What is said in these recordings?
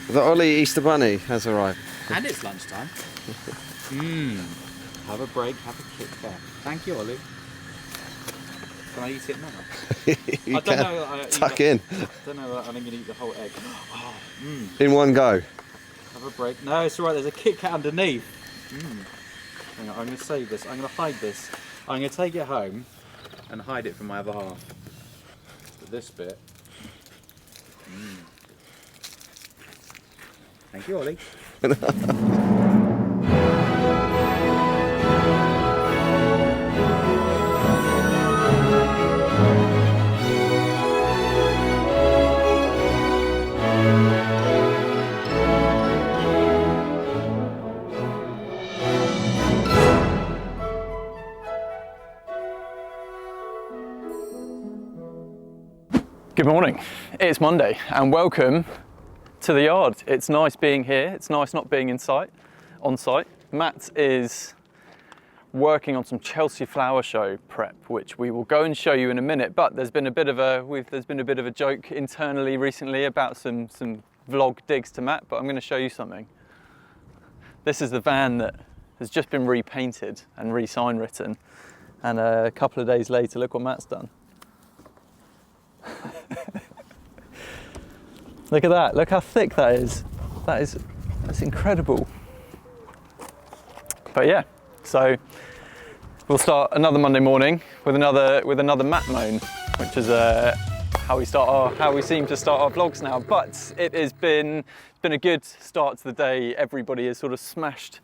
The Ollie Easter Bunny has arrived. And it's lunchtime. Have a break, have a Kit Kat. Thank you, Ollie. Can I eat it now? You I don't know. Tuck in. I don't know. I think I'm going to eat the whole egg. Oh, In one go. Have a break. No, it's all right. There's a Kit Kat underneath. Hang on, I'm going to save this. I'm going to hide this. I'm going to take it home and hide it from my other half. But this bit. Thank you, Ollie. Good morning, it's Monday and welcome to the yard. It's nice being here, it's nice not being on site. Matt is working on some Chelsea Flower Show prep, which we will go and show you in a minute, but there's been a bit of a joke internally recently about some vlog digs to Matt, but I'm going to show you something. This is the van that has just been repainted and re-sign written, and a couple of days later, look what Matt's done. Look at that, look how thick that is. That's incredible. But yeah, so we'll start another Monday morning with another mat moan, which is how we seem to start our vlogs now. But it has been a good start to the day. Everybody has sort of smashed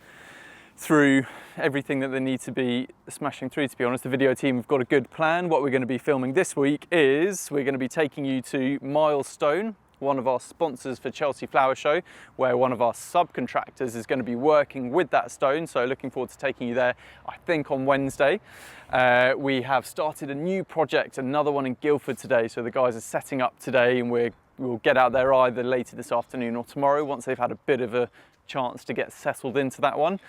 through everything that they need to be smashing through, to be honest. The video team have got a good plan. What we're going to be filming this week is we're going to be taking you to Milestone, one of our sponsors for Chelsea Flower Show, where one of our subcontractors is going to be working with that stone. So looking forward to taking you there, I think on Wednesday. We have started a new project, another one in Guildford today. So the guys are setting up today, and we'll get out there either later this afternoon or tomorrow once they've had a bit of a chance to get settled into that one.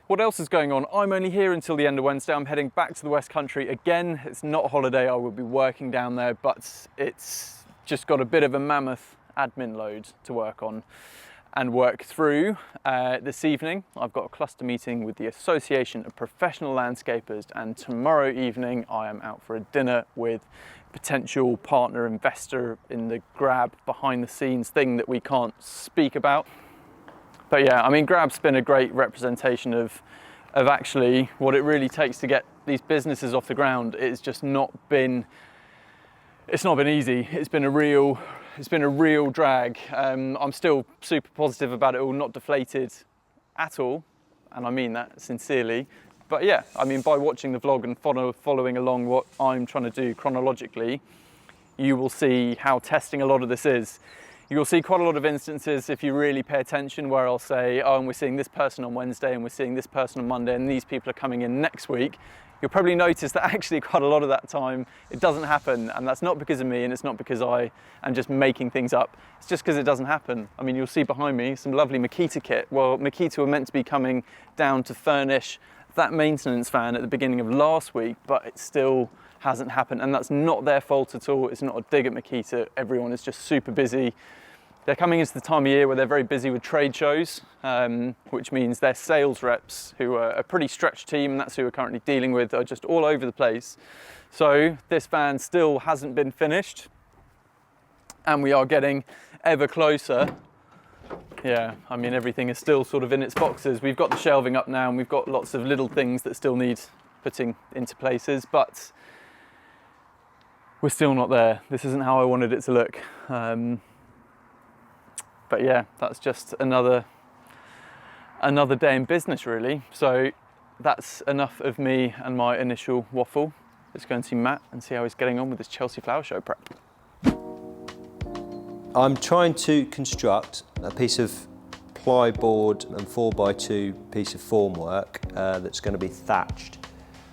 What else is going on? I'm only here until the end of Wednesday. I'm heading back to the West Country again. It's not a holiday, I will be working down there, but it's just got a bit of a mammoth admin load to work on and work through. This evening I've got a cluster meeting with the Association of Professional Landscapers, and tomorrow evening I am out for a dinner with potential partner investor in the Grab behind the scenes thing that we can't speak about. But yeah, I mean, Grab's been a great representation of actually what it really takes to get these businesses off the ground. It's not been easy. It's been a real drag. I'm still super positive about it all, not deflated at all, and I mean that sincerely. But yeah, I mean, by watching the vlog and following along what I'm trying to do chronologically, you will see how testing a lot of this is. You'll see quite a lot of instances, if you really pay attention, where I'll say, oh, and we're seeing this person on Wednesday and we're seeing this person on Monday and these people are coming in next week. You'll probably notice that actually quite a lot of that time it doesn't happen, and that's not because of me, and it's not because I am just making things up. It's just because it doesn't happen. I mean, you'll see behind me some lovely Makita kit. Well, Makita were meant to be coming down to furnish that maintenance van at the beginning of last week, but it still hasn't happened, and that's not their fault at all. It's not a dig at Makita. Everyone is just super busy. They're coming into the time of year where they're very busy with trade shows, which means their sales reps, who are a pretty stretched team, and that's who we're currently dealing with, are just all over the place. So this van still hasn't been finished, and we are getting ever closer. Yeah, I mean, everything is still sort of in its boxes. We've got the shelving up now, and we've got lots of little things that still need putting into places, but we're still not there. This isn't how I wanted it to look. But yeah, that's just another day in business, really. So that's enough of me and my initial waffle. Let's go and see Matt and see how he's getting on with this Chelsea Flower Show prep. I'm trying to construct a piece of plyboard and 4x2 piece of formwork that's going to be thatched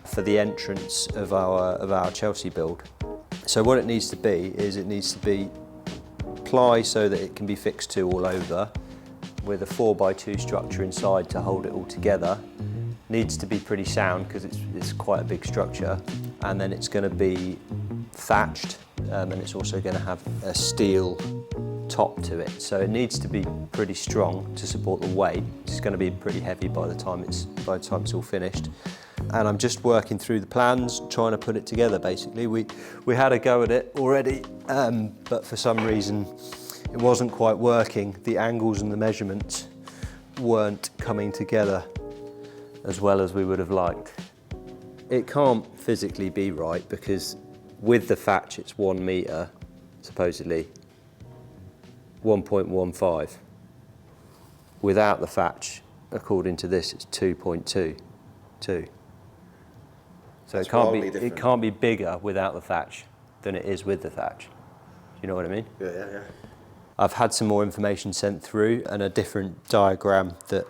for the entrance of our Chelsea build. So what it needs to be is it needs to be ply so that it can be fixed to all over, with a 4x2 structure inside to hold it all together. Needs to be pretty sound because it's quite a big structure, and then it's going to be thatched, and it's also going to have a steel top to it, so it needs to be pretty strong to support the weight. It's going to be pretty heavy by the time it's all finished. And I'm just working through the plans, trying to put it together. Basically, we had a go at it already, but for some reason it wasn't quite working. The angles and the measurements weren't coming together as well as we would have liked. It can't physically be right because with the thatch it's 1 metre, supposedly 1.15. Without the thatch, according to this, it's 2.22. So it can't be bigger without the thatch than it is with the thatch. Do you know what I mean? Yeah. I've had some more information sent through and a different diagram that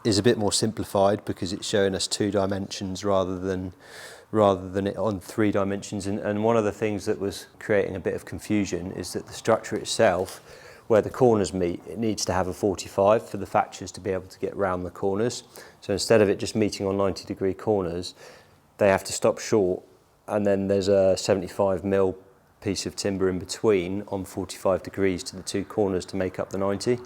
is a bit more simplified because it's showing us 2 dimensions rather than it on 3 dimensions. And one of the things that was creating a bit of confusion is that the structure itself, where the corners meet, it needs to have a 45 for the thatchers to be able to get round the corners. So instead of it just meeting on 90-degree corners, they have to stop short, and then there's a 75mm piece of timber in between on 45 degrees to the 2 corners to make up the 90.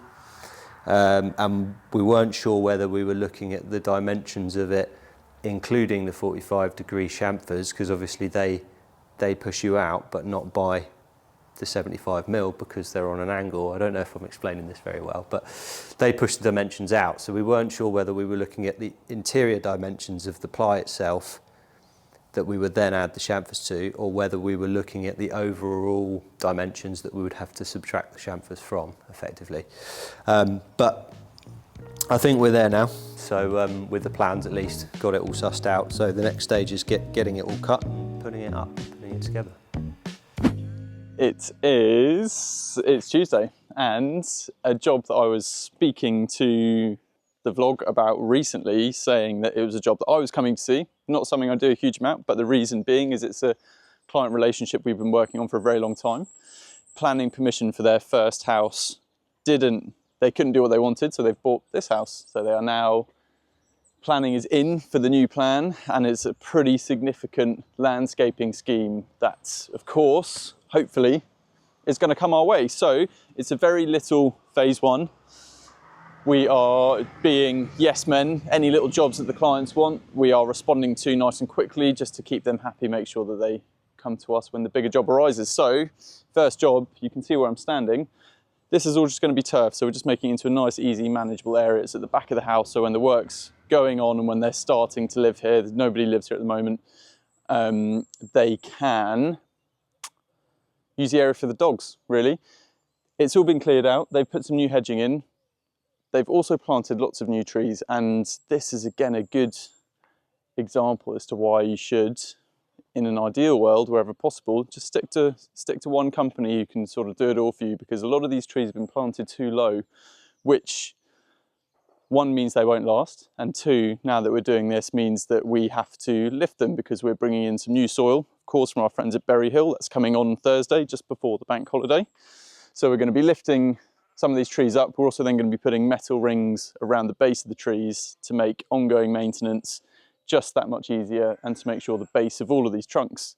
And we weren't sure whether we were looking at the dimensions of it, including the 45-degree chamfers, because obviously they push you out, but not by the 75mm because they're on an angle. I don't know if I'm explaining this very well, but they push the dimensions out. So we weren't sure whether we were looking at the interior dimensions of the ply itself that we would then add the chamfers to, or whether we were looking at the overall dimensions that we would have to subtract the chamfers from, effectively. But I think we're there now. So with the plans at least, got it all sussed out. So the next stage is getting it all cut, putting it up, putting it together. It's Tuesday, and a job that I was speaking to the vlog about recently, saying that it was a job that I was coming to see, not something I do a huge amount, but the reason being is it's a client relationship we've been working on for a very long time. Planning permission for their first house they couldn't do what they wanted, so they've bought this house. So they are now, planning is in for the new plan, and it's a pretty significant landscaping scheme that, of course, hopefully, is going to come our way. So it's a very little phase 1. We are being yes men. Any little jobs that the clients want, we are responding to nice and quickly just to keep them happy, make sure that they come to us when the bigger job arises. So first job, you can see where I'm standing. This is all just going to be turf, so we're just making it into a nice, easy, manageable area. It's at the back of the house, so when the work's going on and when they're starting to live here, nobody lives here at the moment, they can use the area for the dogs, really. It's all been cleared out. They've put some new hedging in. They've also planted lots of new trees, and this is again a good example as to why you should, in an ideal world, wherever possible, just stick to one company who can sort of do it all for you, because a lot of these trees have been planted too low, which 1 means they won't last, and 2, now that we're doing this, means that we have to lift them because we're bringing in some new soil, of course, from our friends at Berry Hill. That's coming on Thursday, just before the bank holiday. So we're going to be lifting some of these trees up. We're also then going to be putting metal rings around the base of the trees to make ongoing maintenance just that much easier, and to make sure the base of all of these trunks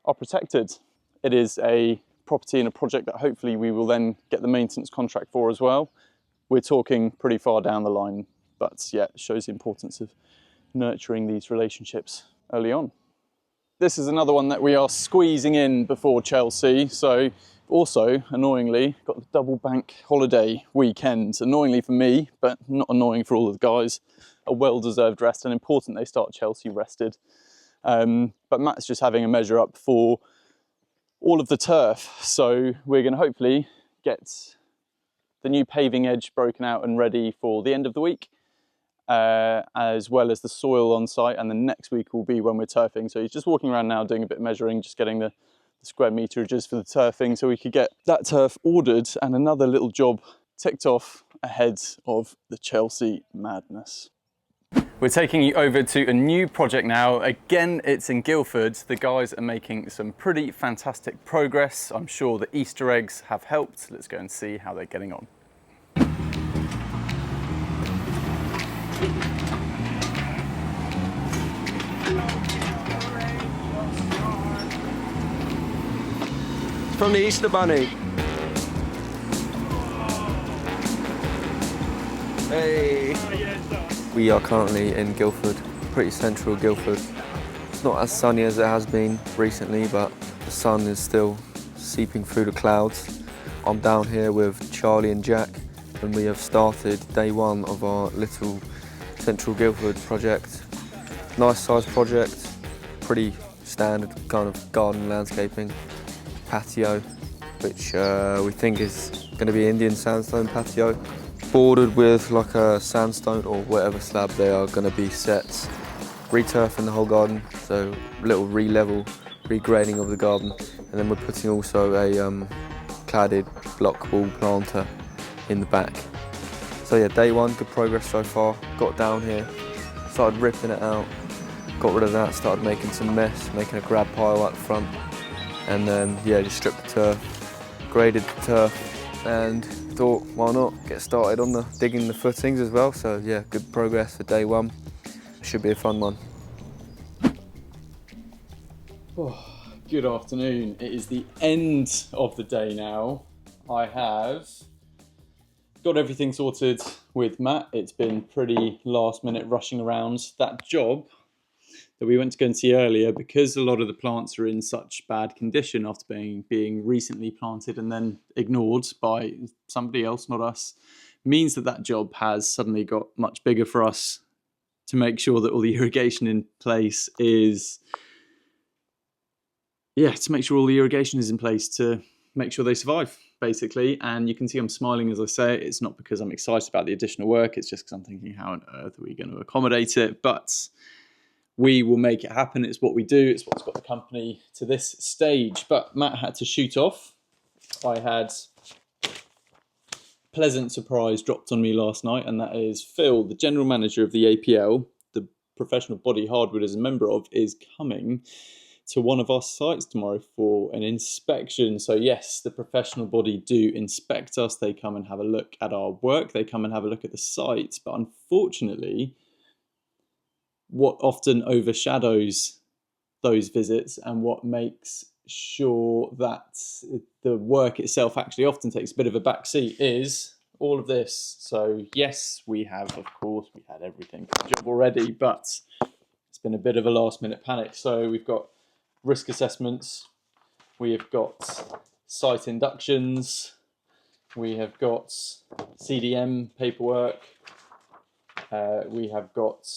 are protected. It is a property and a project that hopefully we will then get the maintenance contract for as well. We're talking pretty far down the line, but yeah, it shows the importance of nurturing these relationships early on. This is another one that we are squeezing in before Chelsea. So also, annoyingly, got the double bank holiday weekend. Annoyingly for me, but not annoying for all of the guys. A well-deserved rest, and important they start Chelsea rested. But Matt's just having a measure up for all of the turf. So we're going to hopefully get the new paving edge broken out and ready for the end of the week, as well as the soil on site, and the next week will be when we're turfing. So he's just walking around now doing a bit of measuring, just getting the square meterages for the turfing, so we could get that turf ordered and another little job ticked off ahead of the Chelsea madness. We're taking you over to a new project now. Again, it's in Guildford. The guys are making some pretty fantastic progress. I'm sure the Easter eggs have helped. Let's go and see how they're getting on. From the Easter Bunny. Hey! We are currently in Guildford, pretty central Guildford. It's not as sunny as it has been recently, but the sun is still seeping through the clouds. I'm down here with Charlie and Jack, and we have started day one of our little central Guildford project. Nice sized project, pretty standard kind of garden landscaping, patio, which we think is going to be Indian sandstone patio, bordered with like a sandstone or whatever slab they are going to be set. Returfing the whole garden, so little re-level, regrading of the garden, and then we're putting also a cladded block wall planter in the back. So yeah, day one, good progress so far. Got down here, started ripping it out, got rid of that, started making some mess, making a grab pile at the front, and then yeah, just stripped the turf, graded the turf, and thought why not get started on the digging the footings as well. So yeah, good progress for day one. Should be a fun one. Oh, good afternoon. It is the end of the day now. I have got everything sorted with Matt. It's been pretty last minute rushing around. That job that we went to go and see earlier, because a lot of the plants are in such bad condition after being recently planted and then ignored by somebody else, not us, means that job has suddenly got much bigger for us to make sure that all the irrigation in place is, to make sure all the irrigation is in place to make sure they survive, basically. And you can see I'm smiling as I say it. It's not because I'm excited about the additional work, it's just because I'm thinking, how on earth are we going to accommodate it? But we will make it happen. It's what we do. It's what's got the company to this stage. But Matt had to shoot off. I had pleasant surprise dropped on me last night, and that is Phil, the general manager of the APL, the professional body Hardwood is a member of, is coming to one of our sites tomorrow for an inspection. So yes, the professional body do inspect us. They come and have a look at our work. They come and have a look at the site. But unfortunately, what often overshadows those visits and what makes sure that the work itself actually often takes a bit of a backseat is all of this. So yes, we have, of course, we had everything for the job already, but it's been a bit of a last minute panic. So we've got risk assessments, we have got site inductions, we have got CDM paperwork, we have got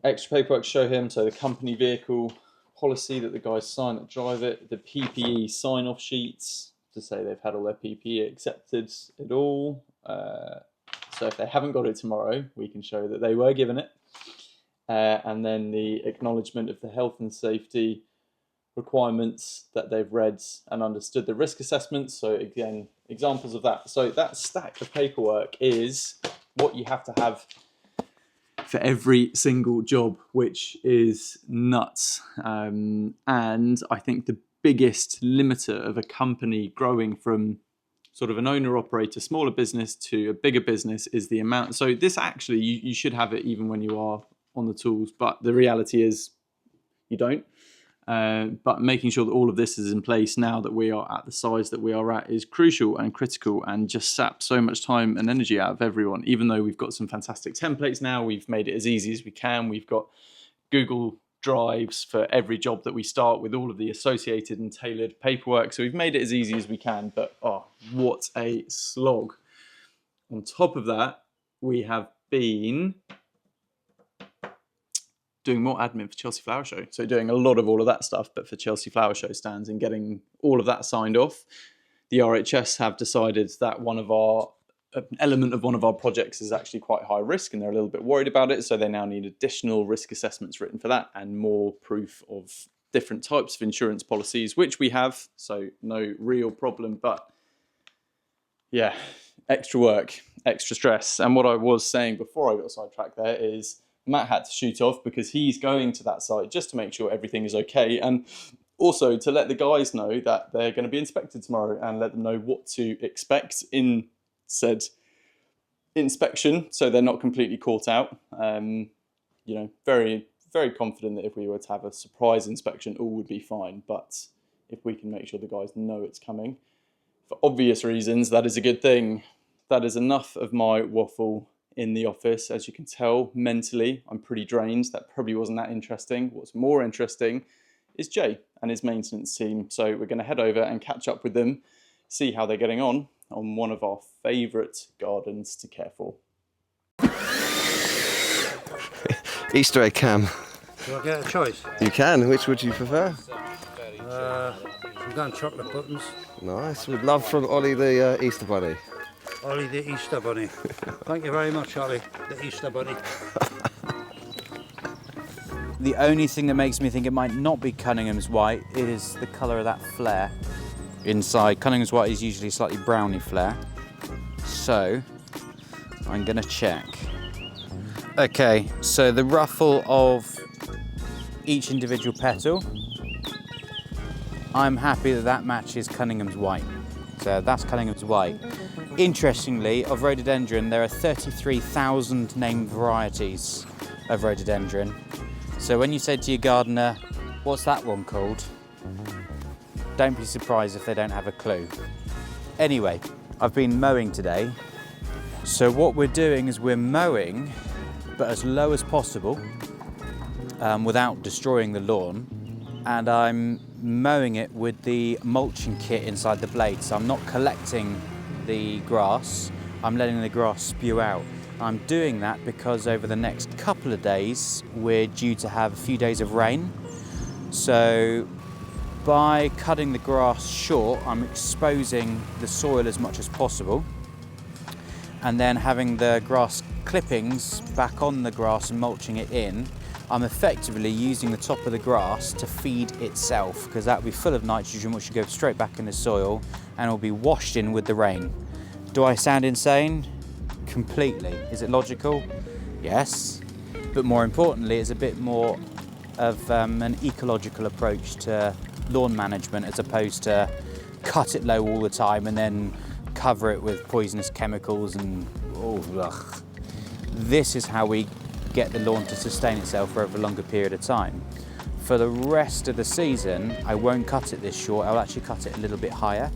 extra paperwork to show him, so the company vehicle policy that the guys sign that drive it, the PPE sign-off sheets to say they've had all their PPE accepted at all. So if they haven't got it tomorrow, we can show that they were given it. And then the acknowledgement of the health and safety requirements that they've read and understood the risk assessments. So again, examples of that. So that stack of paperwork is what you have to have for every single job, which is nuts. And I think the biggest limiter of a company growing from sort of an owner-operator, smaller business to a bigger business is the amount. So this actually, you should have it even when you are on the tools, but the reality is you don't. But making sure that all of this is in place now that we are at the size that we are at is crucial and critical, and just saps so much time and energy out of everyone. Even though we've got some fantastic templates now, we've made it as easy as we can. We've got Google Drives for every job that we start with all of the associated and tailored paperwork. So we've made it as easy as we can, but oh, what a slog. On top of that, we have been doing more admin for Chelsea Flower Show. So doing a lot of all of that stuff, but for Chelsea Flower Show stands and getting all of that signed off. The RHS have decided that an element of one of our projects is actually quite high risk, and they're a little bit worried about it. So they now need additional risk assessments written for that and more proof of different types of insurance policies, which we have. So no real problem, but yeah, extra work, extra stress. And what I was saying before I got sidetracked there is Matt had to shoot off because he's going to that site just to make sure everything is okay, and also to let the guys know that they're going to be inspected tomorrow and let them know what to expect in said inspection, so they're not completely caught out. Very, very confident that if we were to have a surprise inspection, all would be fine. But if we can make sure the guys know it's coming, for obvious reasons, that is a good thing. that is enough of my waffle in the office. As you can tell, mentally, I'm pretty drained. That probably wasn't that interesting. What's more interesting is Jay and his maintenance team. So we're going to head over and catch up with them, see how they're getting on one of our favourite gardens to care for. Easter egg cam. Do I get a choice? You can. Which would you prefer? I'm going chocolate buttons. Nice. With love from Ollie the Easter Bunny. Ollie the Easter Bunny. Thank you very much, Ollie the Easter Bunny. The only thing that makes me think it might not be Cunningham's white is the colour of that flare. Inside, Cunningham's white is usually slightly browny flare. So, I'm going to check. Okay, so the ruffle of each individual petal, I'm happy that that matches Cunningham's white. So that's Cunningham's white. Interestingly, of rhododendron, there are 33,000 named varieties of rhododendron. So when you say to your gardener, what's that one called? Don't be surprised if they don't have a clue. Anyway, I've been mowing today. So what we're doing is we're mowing, but as low as possible, without destroying the lawn. And I'm mowing it with the mulching kit inside the blade. So I'm not collecting the grass, I'm letting the grass spew out. I'm doing that because over the next couple of days, we're due to have a few days of rain. So by cutting the grass short, I'm exposing the soil as much as possible. And then having the grass clippings back on the grass and mulching it in, I'm effectively using the top of the grass to feed itself, because that will be full of nitrogen, which will go straight back in the soil and will be washed in with the rain. Do I sound insane? Completely. Is it logical? Yes. But more importantly, it's a bit more of an ecological approach to lawn management, as opposed to cut it low all the time and then cover it with poisonous chemicals and ugh. This is how we get the lawn to sustain itself for over a longer period of time. For the rest of the season, I won't cut it this short, I'll actually cut it a little bit higher.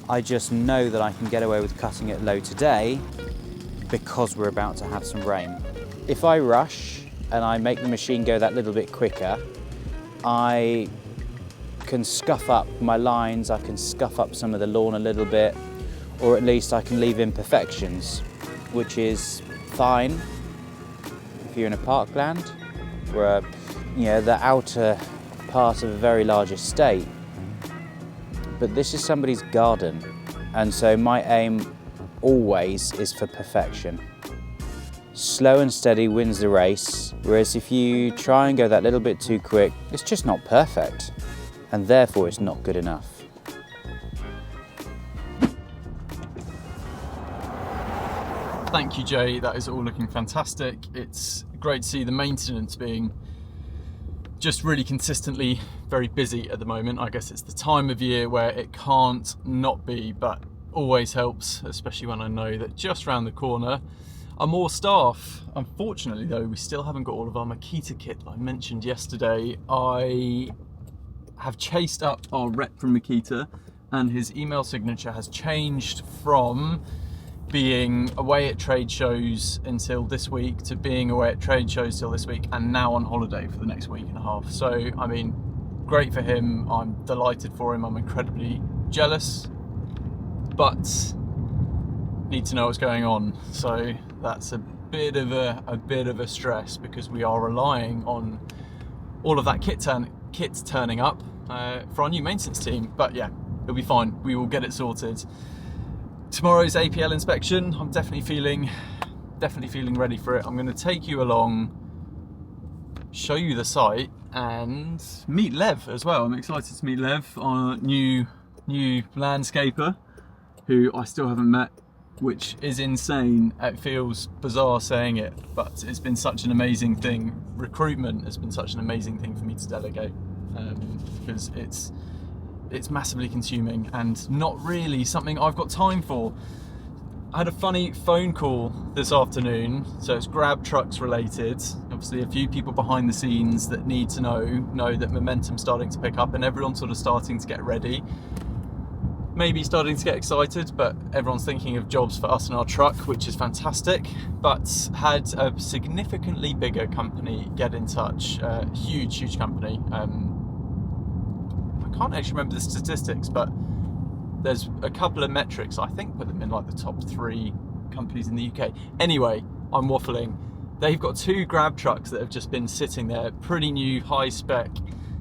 I just know that I can get away with cutting it low today because we're about to have some rain. If I rush and I make the machine go that little bit quicker, I can scuff up my lines, I can scuff up some of the lawn a little bit, or at least I can leave imperfections, which is fine if you're in a parkland or the outer part of a very large estate. But this is somebody's garden, and so my aim always is for perfection. Slow and steady wins the race, whereas if you try and go that little bit too quick, it's just not perfect, and therefore it's not good enough. Thank you, Jay. That is all looking fantastic. It's great to see the maintenance being just really consistently very busy at the moment. I guess it's the time of year where it can't not be, but always helps, especially when I know that just round the corner are more staff. Unfortunately though, we still haven't got all of our Makita kit that I mentioned yesterday. I have chased up our rep from Makita, and his email signature has changed from being away at trade shows until this week to being away at trade shows till this week, and now on holiday for the next week and a half. So, I mean, great for him. I'm delighted for him. I'm incredibly jealous, but need to know what's going on. So that's a bit of a stress, because we are relying on all of that kit turning up for our new maintenance team. But yeah, it'll be fine. We will get it sorted. Tomorrow's APL inspection, I'm definitely feeling ready for it. I'm going to take you along, show you the site, and meet Lev as well. I'm excited to meet Lev, our new landscaper, who I still haven't met, which is insane. It feels bizarre saying it, but it's been such an amazing thing. Recruitment has been such an amazing thing for me to delegate, because it's massively consuming and not really something I've got time for. I had a funny phone call this afternoon, so it's grab trucks related. Obviously a few people behind the scenes that need to know that momentum's starting to pick up and everyone's sort of starting to get ready. maybe starting to get excited, but everyone's thinking of jobs for us and our truck, which is fantastic. But had a significantly bigger company get in touch, huge company. I can't actually remember the statistics, but there's a couple of metrics, I think put them in like the top 3 companies in the UK. Anyway, I'm waffling. They've got 2 grab trucks that have just been sitting there, pretty new, high spec,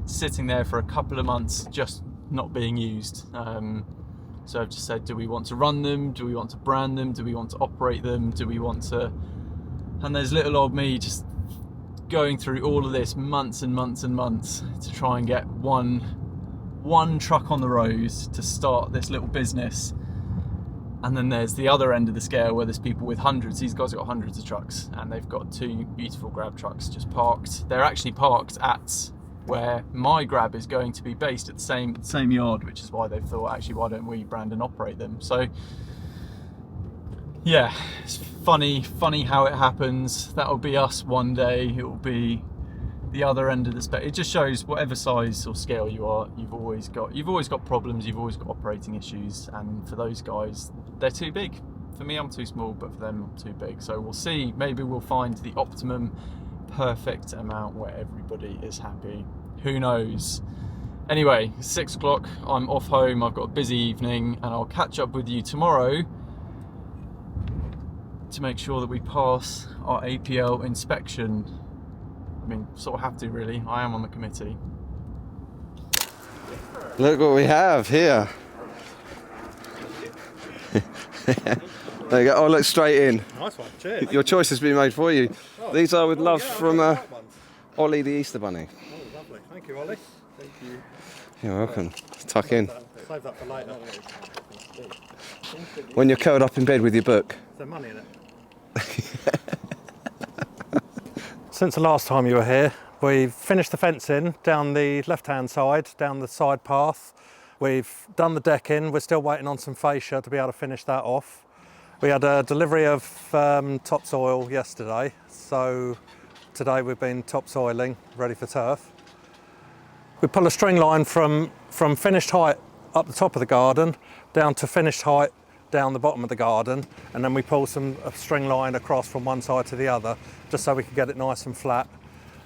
sitting there for a couple of months, just not being used. So I've just said, do we want to run them? Do we want to brand them? Do we want to operate them? Do we want to... And there's little old me just going through all of this months and months and months to try and get one truck on the road to start this little business. And then there's the other end of the scale where there's people with hundreds. These guys have got hundreds of trucks, and they've got 2 beautiful grab trucks just parked. They're actually parked at where my grab is going to be based, at the same yard, which is why they've thought, actually, why don't we brand and operate them? So yeah, it's funny how it happens. That'll be us one day. It will be the other end of the spectrum. It just shows whatever size or scale you are, you've always got problems, you've always got operating issues, and for those guys, they're too big. For me, I'm too small, but for them, I'm too big. So we'll see. Maybe we'll find the optimum, perfect amount where everybody is happy. Who knows? Anyway, 6 o'clock, I'm off home. I've got a busy evening, and I'll catch up with you tomorrow to make sure that we pass our APL inspection. I mean, sort of have to, really. I am on the committee. Look what we have here. There you go. Oh, look, straight in. Nice one, cheers. Your choice has been made for you. These are with love from Ollie the Easter Bunny. Oh, lovely. Thank you, Ollie. Thank you. You're welcome. Tuck in. Save that for later. When you're curled up in bed with your book. Is there money in it? Since the last time you were here, we've finished the fencing down the left-hand side, down the side path. We've done the decking. We're still waiting on some fascia to be able to finish that off. We had a delivery of topsoil yesterday, so today we've been topsoiling, ready for turf. We pull a string line from finished height up the top of the garden down to finished height down the bottom of the garden, and then we pull a string line across from one side to the other, just so we can get it nice and flat.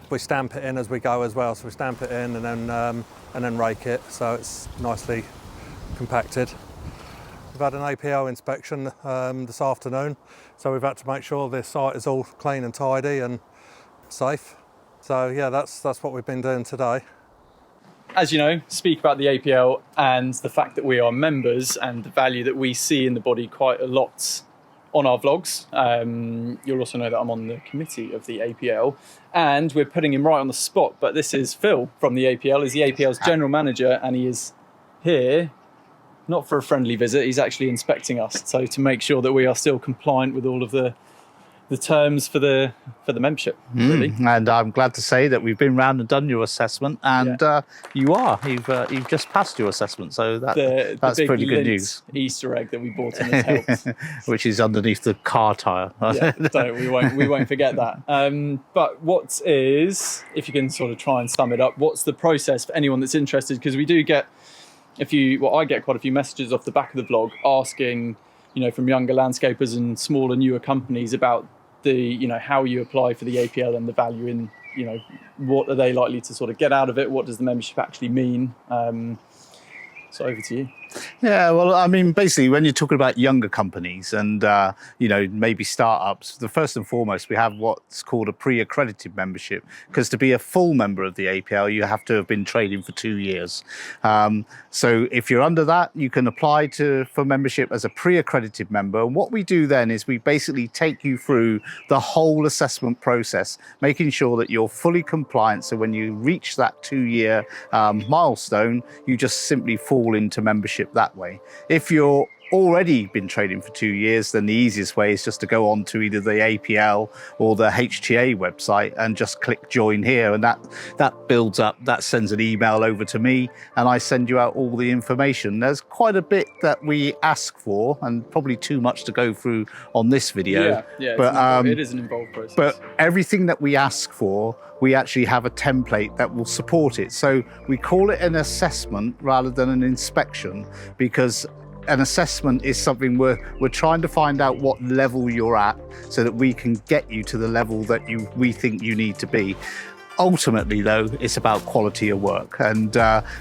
We stamp it in as we go as well, so we stamp it in and then rake it, so it's nicely compacted. We've had an APL inspection this afternoon, so we've had to make sure this site is all clean and tidy and safe. So yeah, that's what we've been doing today. As you know, speak about the APL and the fact that we are members and the value that we see in the body quite a lot on our vlogs. You'll also know that I'm on the committee of the APL, and we're putting him right on the spot, but this is Phil from the APL. He's the APL's general manager, and he is here not for a friendly visit, he's actually inspecting us, so to make sure that we are still compliant with all of the terms for the membership, really. And I'm glad to say that we've been round and done your assessment, and you've just passed your assessment, so that's big pretty good Lindt news. Easter egg that we bought in has helped. Which is underneath the car tyre. Yeah, so we won't forget that. But what is, if you can sort of try and sum it up, what's the process for anyone that's interested? Because we do get I get quite a few messages off the back of the vlog asking, from younger landscapers and smaller, newer companies about the, how you apply for the APL and the value in, what are they likely to sort of get out of it? What does the membership actually mean? So over to you. Yeah, well, I mean, basically, when you're talking about younger companies and, maybe startups, the first and foremost, we have what's called a pre-accredited membership, because to be a full member of the APL, you have to have been trading for 2 years. So if you're under that, you can apply for membership as a pre-accredited member. And what we do then is we basically take you through the whole assessment process, making sure that you're fully compliant. So when you reach that 2-year milestone, you just simply fall into membership that way. If you're already been trading for 2 years, then the easiest way is just to go on to either the APL or the HTA website and just click join here, and that builds up, that sends an email over to me, and I send you out all the information. There's quite a bit that we ask for, and probably too much to go through on this video. But it is an involved process. But everything that we ask for, we actually have a template that will support it. So we call it an assessment rather than an inspection, because an assessment is something we're trying to find out what level you're at so that we can get you to the level that we think you need to be. Ultimately, though, it's about quality of work. And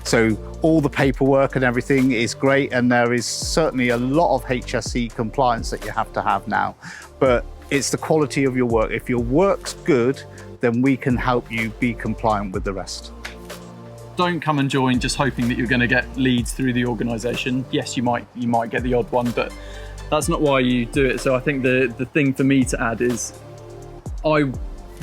so all the paperwork and everything is great. And there is certainly a lot of HSE compliance that you have to have now. But it's the quality of your work. If your work's good, then we can help you be compliant with the rest. Don't come and join just hoping that you're going to get leads through the organisation. Yes, you might get the odd one, but that's not why you do it. So I think the thing for me to add is I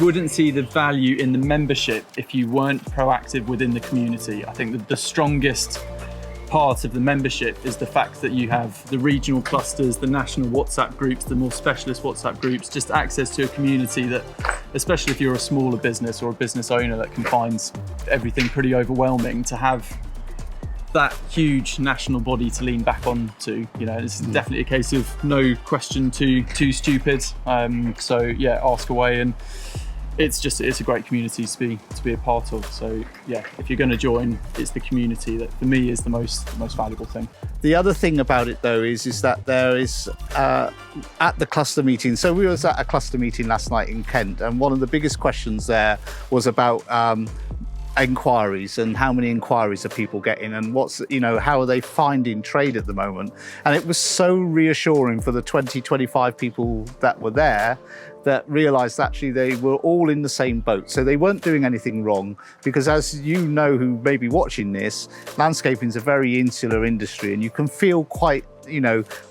wouldn't see the value in the membership if you weren't proactive within the community. I think that the strongest part of the membership is the fact that you have the regional clusters, the national WhatsApp groups, the more specialist WhatsApp groups, just access to a community that, especially if you're a smaller business or a business owner that can find everything pretty overwhelming, to have that huge national body to lean back on to. You know, it's definitely a case of no question too stupid. So yeah, ask away, and it's a great community to be a part of. So yeah, if you're going to join, it's the community that for me is the most valuable thing. The other thing about it though is that there is at the cluster meeting. So we was at a cluster meeting last night in Kent, and one of the biggest questions there was about inquiries and how many inquiries are people getting, and how are they finding trade at the moment. And it was so reassuring for the 20-25 people that were there that realised actually they were all in the same boat. So they weren't doing anything wrong, because as you know, who may be watching this, landscaping is a very insular industry, and you can feel quite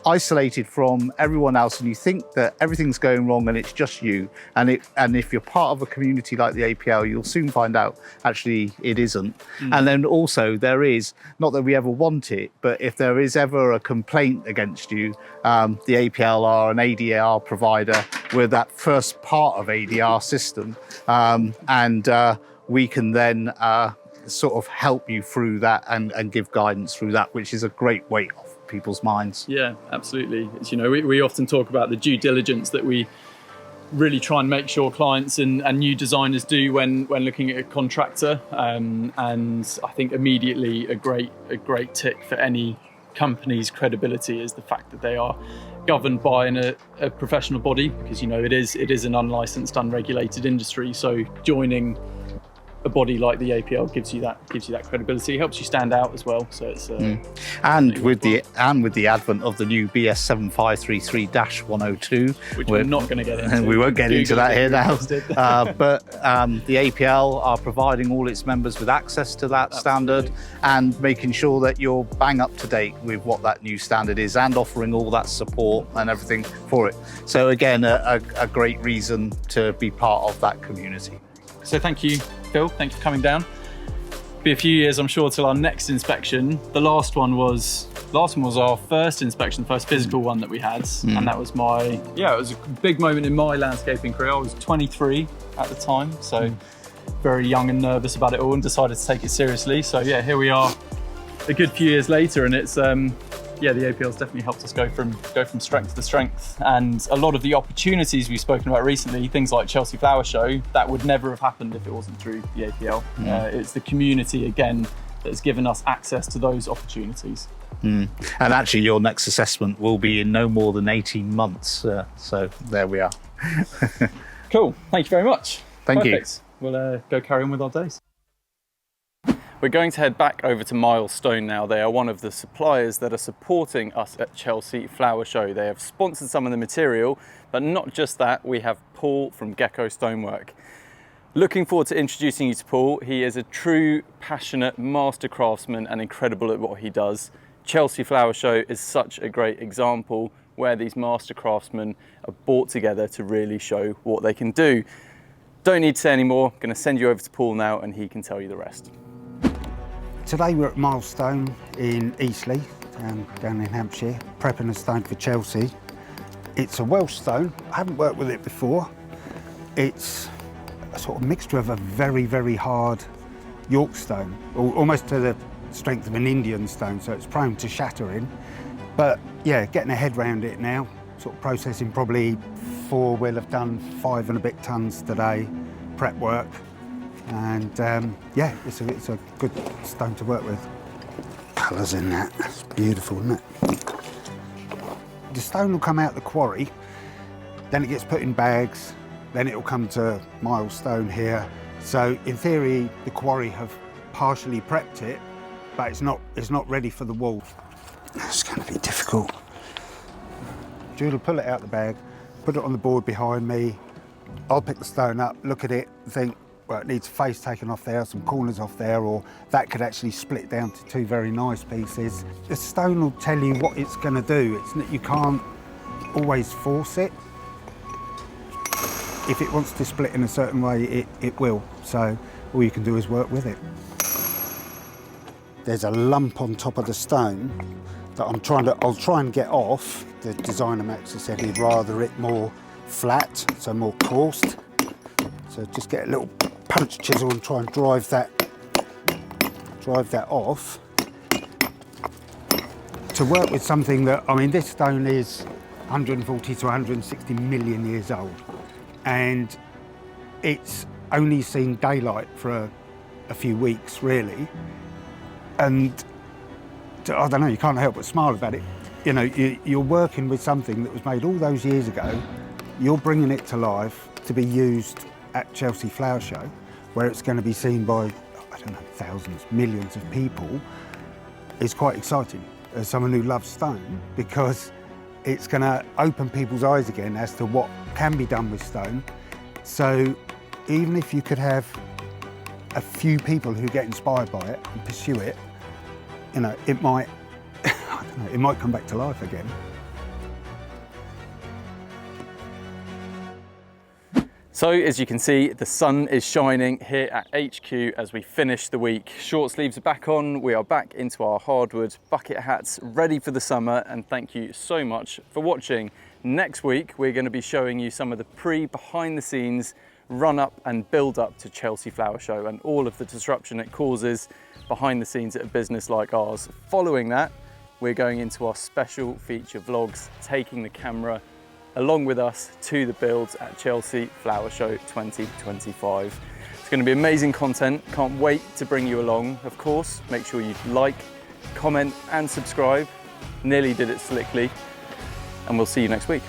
isolated from everyone else, and you think that everything's going wrong and it's just you. And if you're part of a community like the APL, you'll soon find out actually it isn't. And then also there is, not that we ever want it, but if there is ever a complaint against you, the APL are an ADR provider. We're that first part of ADR system, and we can then sort of help you through that and give guidance through that, which is a great weight off people's minds. Yeah, absolutely. It's, we often talk about the due diligence that we really try and make sure clients and new designers do when looking at a contractor, and I think immediately a great tick for any company's credibility is the fact that they are governed by a professional body, because it is an unlicensed, unregulated industry. So joining a body like the APL gives you that credibility, helps you stand out as well. So it's and with the advent of the new BS 7533-102, which we're not going to get into, and we won't get into that here now. But the APL are providing all its members with access to that standard, and making sure that you're bang up to date with what that new standard is, and offering all that support and everything for it. So again, a great reason to be part of that community. So thank you, Phil. Thank you for coming down. Be a few years, I'm sure, till our next inspection. The last one was our first inspection, the first physical one that we had, and that was it was a big moment in my landscaping career. I was 23 at the time, so very young and nervous about it all, and decided to take it seriously. So yeah, here we are, a good few years later, and it's the APL's definitely helped us go from strength to strength. And a lot of the opportunities we've spoken about recently, things like Chelsea Flower Show, that would never have happened if it wasn't through the APL. It's the community, again, that has given us access to those opportunities. And actually your next assessment will be in no more than 18 months. So there we are. Cool. Thank you very much. Thank Perfect. You. We'll go carry on with our days. We're going to head back over to Milestone now. They are one of the suppliers that are supporting us at Chelsea Flower Show. They have sponsored some of the material, but not just that, we have Paul from Gecko Stonework. Looking forward to introducing you to Paul. He is a true, passionate master craftsman and incredible at what he does. Chelsea Flower Show is such a great example where these master craftsmen are brought together to really show what they can do. Don't need to say any more. I'm going to send you over to Paul now and he can tell you the rest. Today we're at Milestone in Eastleigh. down in Hampshire, prepping a stone for Chelsea. It's a Welsh stone. I haven't worked with it before. It's a sort of mixture of a very, very hard York stone, almost to the strength of an Indian stone, so it's prone to shattering. But yeah, getting a head round it now, sort of processing probably we'll have done 5 and a bit tons today, prep work. And yeah, it's a good stone to work with. Colours in that, it's beautiful, isn't it? The stone will come out the quarry, then it gets put in bags, then it'll come to Milestone here. So in theory, the quarry have partially prepped it, but it's not ready for the wall. It's going to be difficult. Jude will pull it out the bag, put it on the board behind me. I'll pick the stone up, look at it, and think, well, it needs a face taken off there, some corners off there, or that could actually split down to 2 very nice pieces. The stone will tell you what it's going to do. You can't always force it. If it wants to split in a certain way, it will. So all you can do is work with it. There's a lump on top of the stone that I'll try and get off. The designer Max has said he'd rather it more flat, so more coursed. So just get a little punch chisel and try and drive that off. To work with something that, I mean, this stone is 140 to 160 million years old, and it's only seen daylight for a few weeks, really. And I don't know, you can't help but smile about it. You know, you're working with something that was made all those years ago. You're bringing it to life to be used at Chelsea Flower Show, where it's going to be seen by, I don't know, thousands, millions of people. It's quite exciting as someone who loves stone, because it's going to open people's eyes again as to what can be done with stone. So even if you could have a few people who get inspired by it and pursue it, you know, it might, I don't know, it might come back to life again. So as you can see, the sun is shining here at HQ as we finish the week. Short sleeves are back on, we are back into our hardwood bucket hats, ready for the summer, and thank you so much for watching. Next week, we're going to be showing you some of the behind the scenes run up and build up to Chelsea Flower Show and all of the disruption it causes behind the scenes at a business like ours. Following that, we're going into our special feature vlogs, taking the camera along with us to the builds at Chelsea Flower Show 2025. It's going to be amazing content. Can't wait to bring you along. Of course, make sure you like, comment and subscribe. Nearly did it slickly. And we'll see you next week.